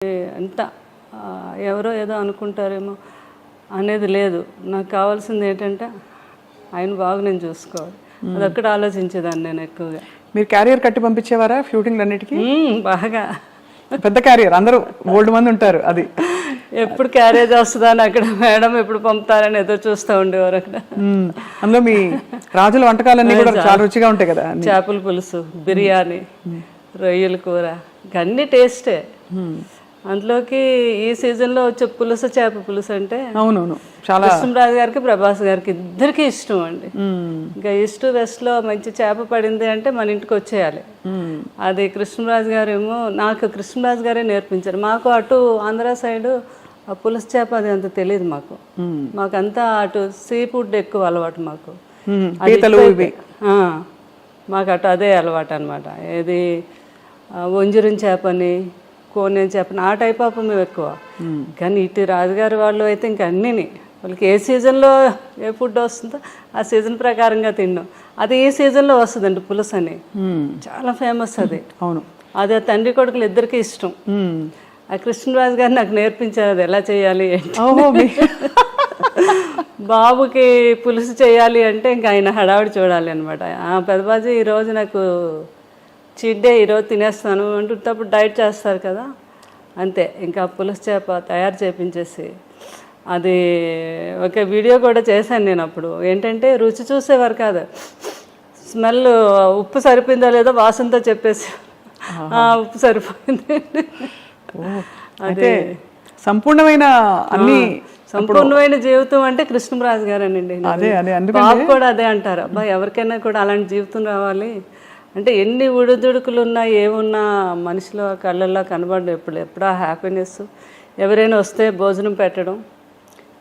ఎంత ఎవరో ఏదో అనుకుంటారేమో అనేది లేదు. నాకు కావాల్సింది ఏంటంటే ఆయన బాగా నేను చూసుకోవాలి, అదొక్కటి ఆలోచించేదాన్ని నేను ఎక్కువగా. మీరు క్యారియర్ కట్టి పంపించేవారా షూటింగ్ అన్నిటికీ? బాగా పెద్ద క్యారియర్, అందరూ ఓల్డ్ మంది ఉంటారు. అది ఎప్పుడు క్యారేజ్ వస్తుందా అని అక్కడ మేడం ఎప్పుడు పంపుతారని ఎదురు చూస్తూ ఉండేవారు అక్కడ. అందులో మీ రాజుల వంటకాలన్నీ కూడా చాలా రుచిగా ఉంటాయి కదా. చేపల పులుసు, బిర్యానీ, రొయ్యల కూర, అన్ని టేస్టే. అందులోకి ఈ సీజన్లో వచ్చే పులుసు, చేప పులుసు అంటే అవునవును చాలా కృష్ణరాజు గారికి, ప్రభాస్ గారికి ఇద్దరికి ఇష్టం అండి. ఇంకా ఈస్ట్ వెస్ట్లో మంచి చేప పడింది అంటే మన ఇంటికి వచ్చేయాలి. అది కృష్ణరాజు గారు ఏమో, నాకు కృష్ణరాజు గారే నేర్పించారు. మాకు అటు ఆంధ్ర సైడు ఆ పులుసు చేప అది అంత తెలియదు మాకు. మాకంతా అటు సీ ఫుడ్ ఎక్కువ అలవాటు మాకు. మాకు అటు అదే అలవాటు అనమాట. ఏది వంజరం చేపని, కోనేం చేపని, ఆ టైప్ ఆఫ్ మేము ఎక్కువ. కానీ ఇటు రాజుగారి వాళ్ళు అయితే ఇంక అన్నీని వాళ్ళకి ఏ సీజన్లో ఏ ఫుడ్ వస్తుందో ఆ సీజన్ ప్రకారంగా తిన్నాం. అది ఈ సీజన్లో వస్తుందండి పులుసు అని, చాలా ఫేమస్ అది. అవును, అది ఆ తండ్రి కొడుకులు ఇద్దరికి ఇష్టం. ఆ కృష్ణరాజు గారు నాకు నేర్పించారు అది ఎలా చేయాలి ఏంటి. బాబుకి పులుసు చేయాలి అంటే ఇంకా ఆయన హడావిడి చూడాలి అనమాట. పెద్దబాజీ ఈరోజు నాకు చీట్ డే, ఈరోజు తినేస్తాను అంటున్నప్పుడు డైట్ చేస్తారు కదా, అంతే. ఇంకా పులుసు చేప తయారు చేపించేసి అది ఒక వీడియో కూడా చేశాను నేను అప్పుడు. ఏంటంటే రుచి చూసేవారు కాదు, స్మెల్ ఉప్పు సరిపోయిందో లేదో వాసనతో చెప్పేసి ఉప్పు సరిపోయింది. అదే సంపూర్ణమైన అన్ని సంపూర్ణమైన జీవితం అంటే కృష్ణరాజు గారేనండి. బాబు కూడా అదే అంటారు, అబ్బా ఎవరికైనా కూడా అలాంటి జీవితం రావాలి అంటే ఎన్ని ఉడుదుడుకులు ఉన్నా ఏమున్నా మనిషిలో కళ్ళల్లో కనబడడం ఎప్పుడా హ్యాపీనెస్. ఎవరైనా వస్తే భోజనం పెట్టడం.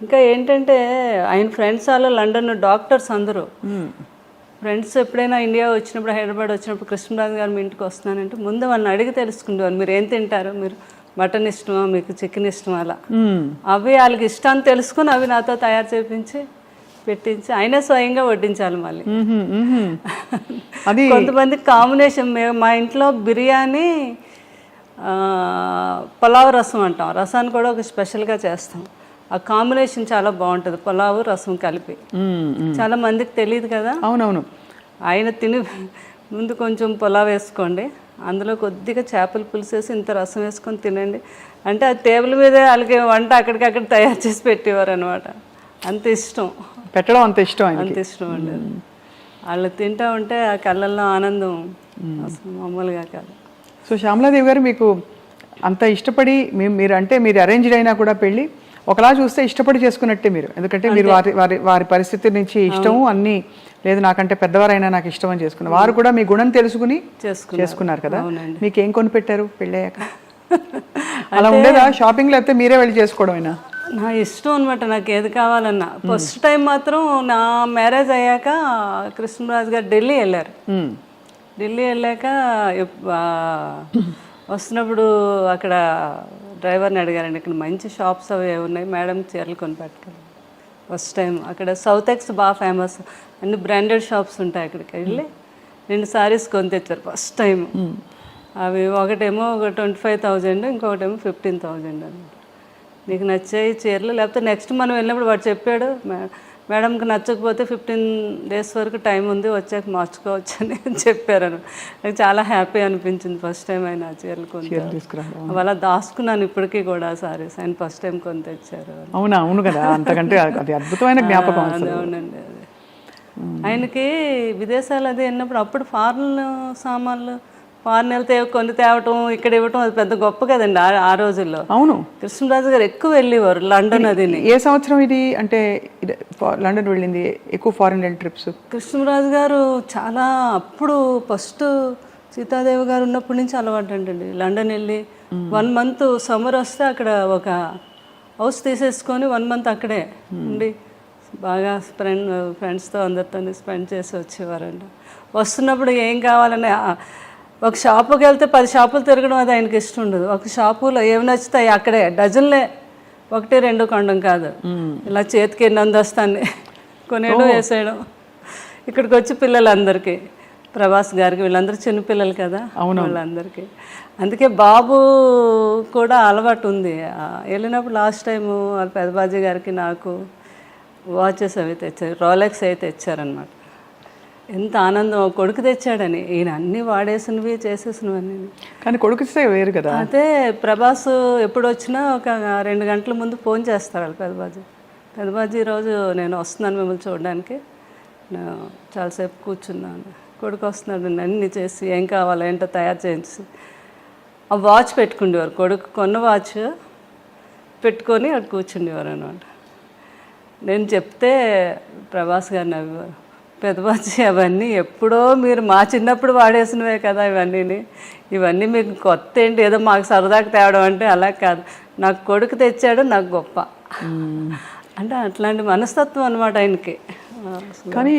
ఇంకా ఏంటంటే ఆయన ఫ్రెండ్స్ వాళ్ళు లండన్ డాక్టర్స్ అందరూ ఫ్రెండ్స్ ఎప్పుడైనా ఇండియా వచ్చినప్పుడు, హైదరాబాద్ వచ్చినప్పుడు కృష్ణరాజు గారు మీ ఇంటికి వస్తున్నానంటే ముందు వాళ్ళని అడిగి తెలుసుకునేవారు, మీరు ఏం తింటారు, మీరు మటన్ ఇష్టమా, మీకు చికెన్ ఇష్టమా, అలా అవి వాళ్ళకి ఇష్టాన్ని తెలుసుకుని అవి నాతో తయారు చేయించి పెట్టించి ఆయనే స్వయంగా వడ్డించాలి. మళ్ళీ కొంతమంది కాంబినేషన్, మా ఇంట్లో బిర్యానీ పులావ్ రసం అంటాం, రసాన్ని కూడా ఒక స్పెషల్గా చేస్తాం. ఆ కాంబినేషన్ చాలా బాగుంటుంది, పులావు రసం కలిపి. చాలా మందికి తెలియదు కదా. అవునవును. ఆయన తిని ముందు కొంచెం పులావ్ వేసుకోండి, అందులో కొద్దిగా చేపల పులుసు వేసి ఇంత రసం వేసుకొని తినండి అంటే ఆ టేబుల్ మీదే వాళ్ళకి వంట అక్కడికక్కడ తయారు చేసి పెట్టేవారు అనమాట. అంత ఇష్టం పెట్టడం, అంత ఇష్టం, అంత ఇష్టం అండి. వాళ్ళు తింటూ ఉంటే ఆ కళ్ళల్లో ఆనందం అసలు మామూలుగా కాదు. సో శ్యామలాదేవి గారు, మీకు అంత ఇష్టపడి మీరు అంటే మీరు అరేంజ్డ్ అయినా కూడా పెళ్ళి ఒకలా చూస్తే ఇష్టపడి చేసుకున్నట్టే మీరు. ఎందుకంటే మీరు వారి పరిస్థితి నుంచి ఇష్టము అన్నీ లేదు, నాకంటే పెద్దవారైనా నాకు ఇష్టం అని చేసుకున్నారు. వారు కూడా మీ గుణం తెలుసుకుని చేసుకున్నారు కదా. మీకు ఏం కొనిపెట్టారు పెళ్ళయ్యాక? అలా ఉండేదా షాపింగ్, లేకపోతే మీరే వెళ్ళి చేసుకోవడమేనా? నా ఇష్టం అనమాట, నాకు ఏది కావాలన్నా. ఫస్ట్ టైం మాత్రం నా మ్యారేజ్ అయ్యాక కృష్ణరాజు గారు ఢిల్లీ వెళ్ళారు. ఢిల్లీ వెళ్ళాక వస్తున్నప్పుడు అక్కడ డ్రైవర్ని అడిగారండి, ఇక్కడ మంచి షాప్స్ అవి ఉన్నాయి మేడం, చీరలు కొని పెట్టుకోవాలి. ఫస్ట్ టైం అక్కడ సౌత్ ఎక్స్ బాగా ఫేమస్, అన్ని బ్రాండెడ్ షాప్స్ ఉంటాయి. అక్కడికి వెళ్ళి 2 సారీస్ కొని తెచ్చారు ఫస్ట్ టైం. అవి ఒకటేమో 25,000, ఇంకొకటేమో 15,000 అనమాట. నీకు నచ్చాయి చీరలు, లేకపోతే నెక్స్ట్ మనం వెళ్ళినప్పుడు వాడు చెప్పాడు, మేడంకి నచ్చకపోతే 15 days వరకు టైం ఉంది, వచ్చాక మార్చుకోవచ్చు అని చెప్పారు. నాకు చాలా హ్యాపీ అనిపించింది ఫస్ట్ టైం ఆయన చీరలు కొని తీసుకురావడం. అలా దాచుకున్నాను ఇప్పటికీ కూడా సారీస్, ఆయన ఫస్ట్ టైం కొని తెచ్చారు. అవునా? అవును కదా, అంతకంటే అది అద్భుతమైన జ్ఞాపకం. అవునండి. అది ఆయనకి విదేశాలు అది వెళ్ళినప్పుడు అప్పుడు ఫారెన్ సామాన్లు, ఫారెన్ వెళ్తే కొన్ని తేవటం, ఇక్కడ ఇవ్వటం, అది పెద్ద గొప్ప కదండి ఆ రోజుల్లో. అవును, కృష్ణరాజు గారు ఎక్కువ వెళ్ళేవారు లండన్. అది ఏ సంవత్సరం ఇది అంటే లండన్ వెళ్ళింది ఎక్కువ ఫారెన్ ట్రిప్స్? కృష్ణరాజు గారు చాలా అప్పుడు ఫస్ట్ సీతాదేవి గారు ఉన్నప్పటి నుంచి అలవాటు అంటండి. లండన్ వెళ్ళి 1 month సమ్మర్ వస్తే అక్కడ ఒక హౌస్ తీసేసుకొని 1 month అక్కడే ఉండి బాగా ఫ్రెండ్స్తో అందరితో స్పెండ్ చేసి వచ్చేవారండి. వస్తున్నప్పుడు ఏం కావాలని ఒక షాపుకి వెళ్తే 10 షాపులు తిరగడం అది ఆయనకి ఇష్టం ఉండదు. ఒక షాపులో ఏమి నచ్చుతాయి అక్కడే డజన్లే, 1-2 కొనడం కాదు, ఇలా చేతికి ఎన్ని అందొస్తాన్ని కొనేయడం, వేసేయడం. ఇక్కడికి వచ్చి పిల్లలందరికీ ప్రభాస్ గారికి, వీళ్ళందరూ చిన్నపిల్లలు కదా వాళ్ళందరికీ. అందుకే బాబు కూడా అలవాటు ఉంది. వెళ్ళినప్పుడు లాస్ట్ టైము వాళ్ళ పెదబాజీ గారికి నాకు వాచెస్ అవి తెచ్చారు, రోలెక్స్ అయితే తెచ్చారనమాట. ఎంత ఆనందం, కొడుకు తెచ్చాడని. ఈయన అన్నీ వాడేసినవి చేసేసినవన్నీ. కానీ కొడుకు వేరు కదా. అదే ప్రభాస్ ఎప్పుడు వచ్చినా ఒక 2 గంటల ముందు ఫోన్ చేస్తారు వాళ్ళు పెదబాజీ ఈరోజు నేను వస్తున్నాను మిమ్మల్ని చూడడానికి, నేను చాలాసేపు కూర్చున్నాను, కొడుకు వస్తున్నాడు, అన్నీ చేసి ఏం కావాలో ఏంటో తయారు చేసి ఆ వాచ్ పెట్టుకుండేవారు. కొడుకు కొన్న వాచ్ పెట్టుకొని అక్కడ కూర్చుండేవారు అనమాట. నేను చెప్తే ప్రభాస్ గారు నవ్వేవారు, పెదబాజీ అవన్నీ ఎప్పుడో మీరు మా చిన్నప్పుడు వాడేసినవే కదా ఇవన్నీ మీకు కొత్త ఏంటి, ఏదో మాకు సరదాకి తేవడం అంటే అలా కాదు, నాకు కొడుకు తెచ్చాడు, నాకు గొప్ప అంటే అట్లాంటి మనస్తత్వం అనమాట ఆయనకి. కానీ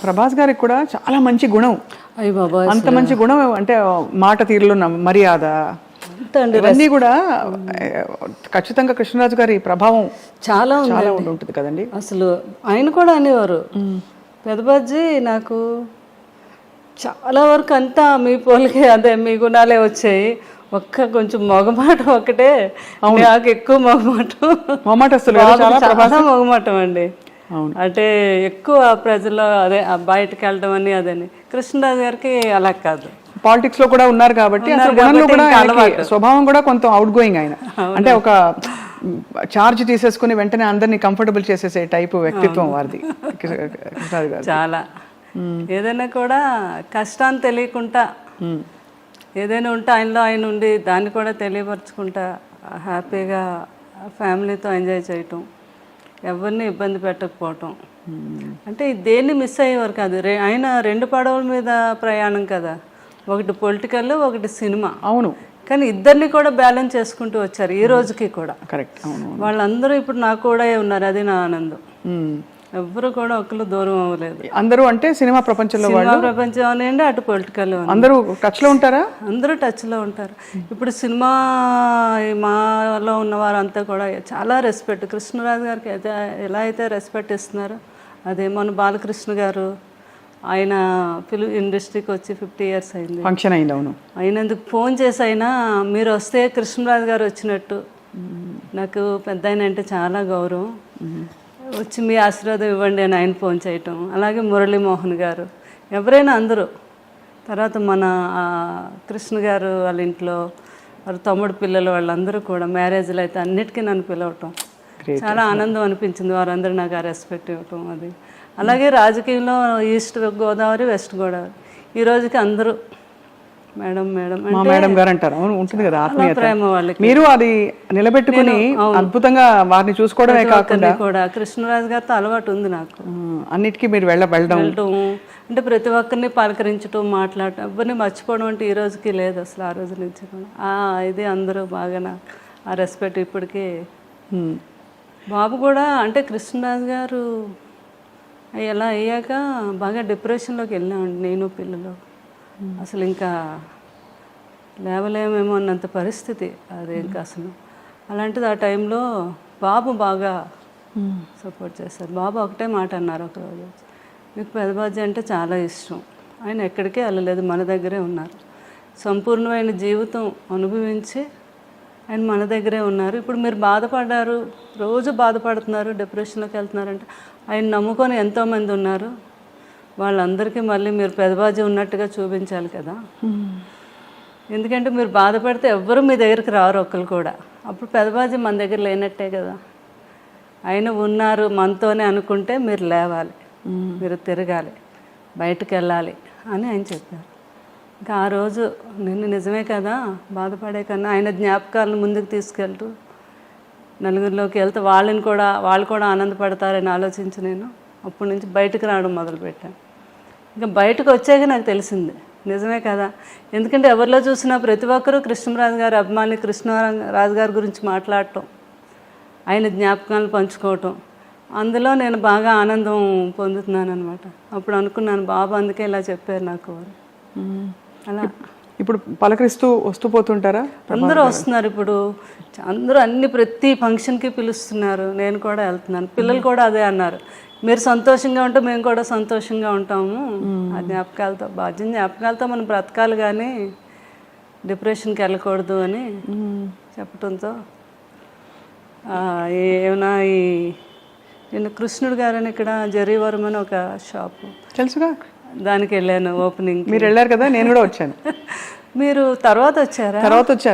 ప్రభాస్ గారికి కూడా చాలా మంచి గుణం. అయ్య బాబా, అంత మంచి గుణం అంటే మాట తీరులో మర్యాద ఇవన్నీ కూడా ఖచ్చితంగా కృష్ణరాజు గారి ప్రభావం చాలా ఉంటుంది కదండి. అసలు ఆయన కూడా అనేవారు, పెదబాజీ నాకు చాలా వరకు అంతా మీ పోలికే, అదే మీ గుణాలే వచ్చాయి, కొంచెం మొగమాటం ఒకటే నాకు ఎక్కువ మొగమాటం అండి. అంటే ఎక్కువ ప్రజల్లో అదే బయటకు వెళ్ళడం అని అదని. కృష్ణరాజు గారికి అలా కాదు, పాలిటిక్స్ లో కూడా ఉన్నారు కాబట్టి స్వభావం కూడా కొంత అవుట్ గోయింగ్ ఆయన. అంటే ఒక చార్జ్ తీసేసుకుని వెంటనే అందరినీ కంఫర్టబుల్ చేసేసే టైప్ వ్యక్తిత్వం వారిది కృష్ణరాజు గారు. చాలా ఏదైనా కూడా కష్టాన్ని తెలియకుండా ఏదైనా ఉంటే ఆయనలో ఆయన ఉండి దాన్ని కూడా తెలియపరచుకుంటా హ్యాపీగా ఫ్యామిలీతో ఎంజాయ్ చేయటం, ఎవరిని ఇబ్బంది పెట్టకపోవటం. అంటే దేన్ని మిస్ అయ్యేవారు కాదు. ఆయన 2 పడవల మీద ప్రయాణం కదా, ఒకటి పొలిటికల్, ఒకటి సినిమా. అవును, కానీ ఇద్దరిని కూడా బ్యాలెన్స్ చేసుకుంటూ వచ్చారు ఈ రోజుకి కూడా. కరెక్ట్. వాళ్ళందరూ ఇప్పుడు నాకు కూడా ఉన్నారు, అది నా ఆనందం. ఎవ్వరు కూడా ఒకరు దూరం అవ్వలేదు. అందరూ అంటే సినిమా ప్రపంచంలో ప్రపంచం అనండి, అటు పొలిటికల్ అందరూ టచ్ లో ఉంటారా? అందరూ టచ్ లో ఉంటారు. ఇప్పుడు సినిమా మాలో ఉన్నవారంతా కూడా చాలా రెస్పెక్ట్, కృష్ణరాజు గారికి అయితే ఎలా అయితే రెస్పెక్ట్ ఇస్తున్నారో అదే. మన బాలకృష్ణ గారు, ఆయన ఫిల్మ్ ఇండస్ట్రీకి వచ్చి 50 years అయింది, ఫంక్షన్ అయింది. అవును, అయినందుకు ఫోన్ చేసి అయినా మీరు వస్తే కృష్ణరాజు గారు వచ్చినట్టు, నాకు పెద్ద ఆయన అంటే చాలా గౌరవం, వచ్చి మీ ఆశీర్వాదం ఇవ్వండి అని ఆయన ఫోన్ చేయటం. అలాగే మురళీమోహన్ గారు, ఎవరైనా అందరూ. తర్వాత మన కృష్ణ గారు వాళ్ళ ఇంట్లో వాళ్ళ తమ్ముడు పిల్లలు వాళ్ళందరూ కూడా మ్యారేజ్లు అయితే అన్నిటికీ నన్ను పిలవటం చాలా ఆనందం అనిపించింది. వారందరూ నాకు ఆ రెస్పెక్ట్ ఇవ్వటం అది. అలాగే రాజకీయంలో ఈస్ట్ గోదావరి, వెస్ట్ గోదావరి, ఈ రోజుకి అందరూ మేడం మేడం మేడం గారు అంటారు. ఉంటుంది కదా ఆత్మీయత, ప్రేమ వాళ్ళకి. మీరు అది నిలబెట్టుకుని అద్భుతంగా వారిని చూసుకోవడమే కాకుండా కూడా కృష్ణరాజు గారితో అలవాటు ఉంది నాకు. అన్నిటికీ మీరు వెళ్ళడం అంటే ప్రతి ఒక్కరిని పలకరించడం, మాట్లాడటం, ఎవరిని మర్చిపోవడం అంటే ఈ రోజుకి లేదు అసలు. ఆ రోజు నుంచి కూడా ఇది అందరూ బాగా నాకు ఆ రెస్పెక్ట్ ఇప్పటికీ. బాబు కూడా అంటే కృష్ణరాజు గారు ఎలా అయ్యాక బాగా డిప్రెషన్లోకి వెళ్ళామండి నేను పిల్లలు. అసలు ఇంకా లేవలేమేమో అన్నంత పరిస్థితి అది. ఇంకా అసలు అలాంటిది ఆ టైంలో బాబు బాగా సపోర్ట్ చేశారు. బాబు ఒకటే మాట అన్నారు ఒకరోజు, మీకు పెదబాజీ అంటే చాలా ఇష్టం, ఆయన ఎక్కడికే వెళ్ళలేదు, మన దగ్గరే ఉన్నారు, సంపూర్ణమైన జీవితం అనుభవించి ఆయన మన దగ్గరే ఉన్నారు. ఇప్పుడు మీరు బాధపడ్డారు, రోజు బాధపడుతున్నారు, డిప్రెషన్లోకి వెళ్తున్నారంటే ఆయన నమ్ముకొని ఎంతోమంది ఉన్నారు, వాళ్ళందరికీ మళ్ళీ మీరు పెదబాజీ ఉన్నట్టుగా చూపించాలి కదా. ఎందుకంటే మీరు బాధపడితే ఎవ్వరూ మీ దగ్గరికి రారు ఒక్కరు కూడా. అప్పుడు పెదబాజీ మన దగ్గర లేనట్టే కదా. ఆయన ఉన్నారు మనతోనే అనుకుంటే మీరు లేవాలి, మీరు తిరగాలి, బయటకు వెళ్ళాలి అని ఆయన చెప్పారు. ఇంకా ఆ రోజు నిజమే కదా, బాధపడే కన్నా ఆయన జ్ఞాపకాలను ముందుకు తీసుకెళ్తూ నలుగురిలోకి వెళ్తే వాళ్ళు కూడా ఆనందపడతారని ఆలోచించి నేను అప్పటి నుంచి బయటకు రావడం మొదలుపెట్టాను. ఇంకా బయటకు వచ్చాక నాకు తెలిసింది నిజమే కదా. ఎందుకంటే ఎవరిలో చూసినా ప్రతి ఒక్కరూ కృష్ణరాజు గారి అభిమాని, కృష్ణరాజు గారి గురించి మాట్లాడటం, ఆయన జ్ఞాపకాలను పంచుకోవటం, అందులో నేను బాగా ఆనందం పొందుతున్నాను అనమాట. అప్పుడు అనుకున్నాను బాబు అందుకే ఇలా చెప్పారు నాకు. అలా ఇప్పుడు పలకరిస్తూ వస్తూ పోతుంటారా? అందరూ వస్తున్నారు ఇప్పుడు, అందరూ ప్రతి ఫంక్షన్కి పిలుస్తున్నారు, నేను కూడా వెళ్తున్నాను. పిల్లలు కూడా అదే అన్నారు, మీరు సంతోషంగా ఉంటే మేము కూడా సంతోషంగా ఉంటాము. ఆ జ్ఞాపకాలతో మనం బ్రతకాలి కానీ డిప్రెషన్కి వెళ్ళకూడదు అని చెప్పడంతో ఏమైనా నేను కృష్ణుడు గారని ఇక్కడ జరీవరం అని ఒక షాపు తెలుసుగా, దానికి వెళ్ళాను ఓపెనింగ్. మీరు వెళ్ళారు కదా, నేను కూడా వచ్చాను. మీరు తర్వాత వచ్చారా? తర్వాత వచ్చాను.